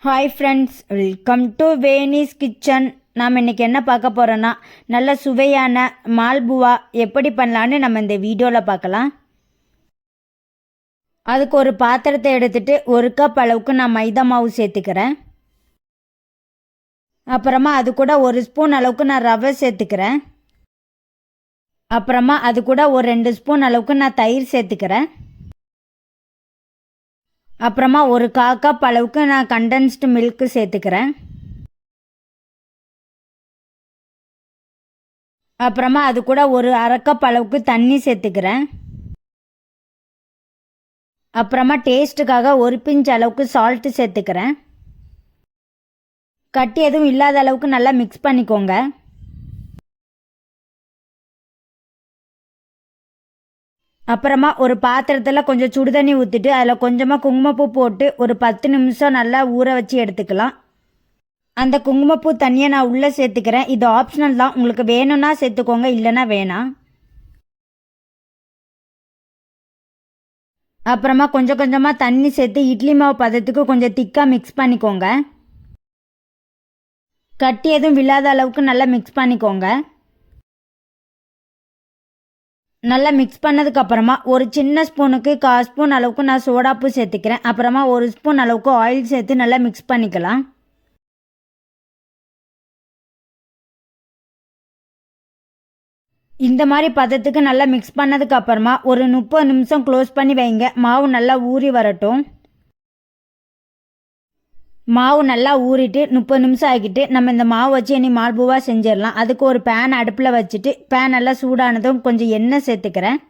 Hi friends, welcome to Veni's kitchen. நாம் இன்றைக்கி என்ன பார்க்க போகிறோன்னா, நல்ல சுவையான மால்புவா எப்படி பண்ணலான்னு நம்ம இந்த வீடியோவில் பார்க்கலாம். அதுக்கு ஒரு பாத்திரத்தை எடுத்துகிட்டு 1 கப் அளவுக்கு நான் மைதா மாவு சேர்த்துக்கிறேன். அப்புறமா அது கூட 1 ஸ்பூன் அளவுக்கு நான் ரவை சேர்த்துக்கிறேன். அப்புறமா அது கூட ஒரு 2 ஸ்பூன் அளவுக்கு நான் தயிர் சேர்த்துக்கிறேன். அப்புறமா ஒரு 1/4 கப் அளவுக்கு நான் கண்டென்ஸ்டு மில்க்கு சேர்த்துக்கிறேன். அப்புறமா அது கூட ஒரு 1/2 கப் அளவுக்கு தண்ணி சேர்த்துக்கிறேன். அப்புறமா டேஸ்ட்டுக்காக 1 பிஞ்ச் அளவுக்கு சால்ட்டு சேர்த்துக்கிறேன். கட்டி எதுவும் இல்லாத அளவுக்கு நல்லா மிக்ஸ் பண்ணிக்கோங்க. அப்புறமா ஒரு பாத்திரத்தில் கொஞ்சம் சுடு தண்ணி ஊற்றிட்டு அதில் கொஞ்சமாக குங்குமப்பூ போட்டு ஒரு 10 நிமிஷம் நல்லா ஊற வச்சு எடுத்துக்கலாம். அந்த குங்குமப்பூ தண்ணியை நான் உள்ளே சேர்த்துக்கிறேன். இது ஆப்ஷனல் தான், உங்களுக்கு வேணும்னா சேர்த்துக்கோங்க, இல்லைன்னா வேணாம். அப்புறமா கொஞ்சம் கொஞ்சமாக தண்ணி சேர்த்து இட்லி மாவு பதத்துக்கு கொஞ்சம் திக்காக மிக்ஸ் பண்ணிக்கோங்க. கட்டி எதுவும் விழாத அளவுக்கு நல்லா மிக்ஸ் பண்ணிக்கோங்க. நல்லா மிக்ஸ் பண்ணதுக்கப்புறமா ஒரு சின்ன ஸ்பூனுக்கு 1/4 ஸ்பூன் அளவுக்கு நான் சோடாப்பு சேர்த்துக்கிறேன். அப்புறமா 1 ஸ்பூன் அளவுக்கு ஆயில் சேர்த்து நல்லா மிக்ஸ் பண்ணிக்கலாம். இந்த மாதிரி பதத்துக்கு நல்லா மிக்ஸ் பண்ணதுக்கப்புறமா ஒரு 30 நிமிஷம் க்ளோஸ் பண்ணி வைங்க. மாவு நல்லா ஊறி வரட்டும். மாவு நல்லா ஊறிட்டு 30 நிமிஷம் ஆகிட்டு நம்ம இந்த மாவு வச்சு இனி மால்புவாக செஞ்சிடலாம். அதுக்கு ஒரு பேன் அடுப்பில் வச்சுட்டு பேன் நல்லா சூடானதும் கொஞ்சம் எண்ணெய் சேர்த்துக்கிறேன்.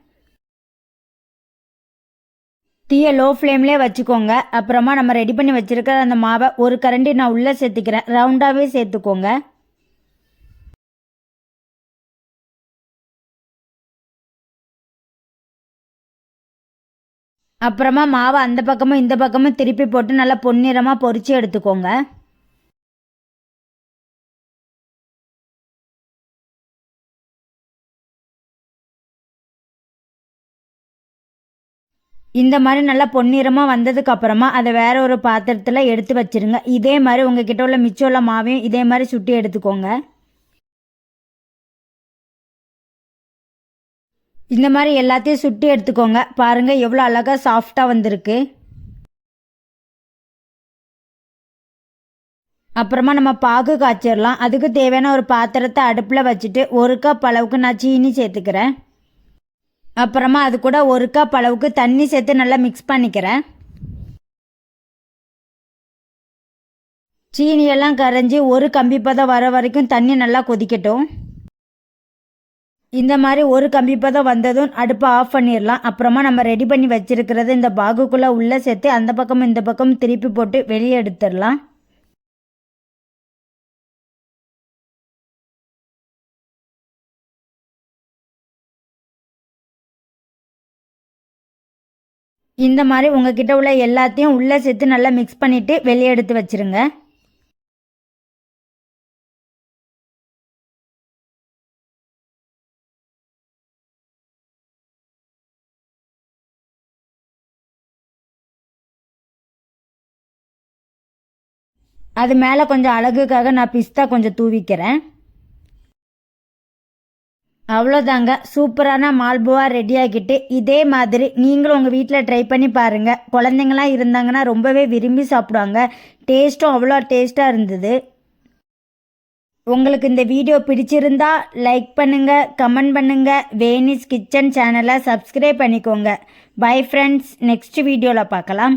தீயை லோ ஃப்ளேம்லேயே வச்சுக்கோங்க. அப்புறமா நம்ம ரெடி பண்ணி வச்சுருக்கிற அந்த மாவை ஒரு கரண்டி நான் உள்ளே சேர்த்துக்கிறேன். ரவுண்டாகவே சேர்த்துக்கோங்க. அப்புறமா மாவை அந்த பக்கமும் இந்த பக்கமும் திருப்பி போட்டு நல்லா பொன்னிறமாக பொரித்து எடுத்துக்கோங்க. இந்த மாதிரி நல்லா பொன்னிறமாக வந்ததுக்கப்புறமா அதை வேற ஒரு பாத்திரத்தில் எடுத்து வச்சுருங்க. இதே மாதிரி உங்ககிட்ட உள்ள மிச்சம் உள்ள மாவையும் இதே மாதிரி சுட்டி எடுத்துக்கோங்க. இந்த மாதிரி எல்லாத்தையும் சுட்டி எடுத்துக்கோங்க. பாருங்கள் எவ்வளோ அழகாக சாஃப்டாக வந்திருக்கு. அப்புறமா நம்ம பாகு காய்ச்சிடலாம். அதுக்கு தேவையான ஒரு பாத்திரத்தை அடுப்பில் வச்சுட்டு 1 கப் அளவுக்கு நான் சீனி சேர்த்துக்கிறேன். அப்புறமா அது கூட 1 கப் அளவுக்கு தண்ணி சேர்த்து நல்லா மிக்ஸ் பண்ணிக்கிறேன். சீனியெல்லாம் கரைஞ்சி ஒரு கம்பி பதம் வர வரைக்கும் தண்ணி நல்லா கொதிக்கட்டும். இந்த மாதிரி ஒரு கம்பி பதம் வந்ததும் அடுப்பை ஆஃப் பண்ணிடலாம். அப்புறமா நம்ம ரெடி பண்ணி வச்சிருக்கிறது இந்த பாகுக்குள்ளே உள்ளே சேர்த்து அந்த பக்கம் இந்த பக்கம் திருப்பி போட்டு வெளியே எடுத்துடலாம். இந்த மாதிரி உங்ககிட்ட உள்ள எல்லாத்தையும் உள்ளே சேர்த்து நல்லா மிக்ஸ் பண்ணிவிட்டு வெளியே எடுத்து வச்சுருங்க. அது மேலே கொஞ்சம் அழகுக்காக நான் பிஸ்தா கொஞ்சம் தூவிக்கிறேன். அவ்வளோதாங்க, சூப்பரான மால்புவா ரெடி ஆகிட்டு. இதே மாதிரி நீங்களும் உங்கள் வீட்டில் ட்ரை பண்ணி பாருங்கள். குழந்தைங்களாம் இருந்தாங்கன்னா ரொம்பவே விரும்பி சாப்பிடுவாங்க. டேஸ்ட்டும் அவ்வளோ டேஸ்ட்டாக இருந்தது. உங்களுக்கு இந்த வீடியோ பிடிச்சிருந்தா லைக் பண்ணுங்கள், கமெண்ட் பண்ணுங்கள். வேனிஸ் கிச்சன் சேனலை சப்ஸ்கிரைப் பண்ணிக்கோங்க. பை ஃப்ரெண்ட்ஸ், நெக்ஸ்ட் வீடியோவில் பார்க்கலாம்.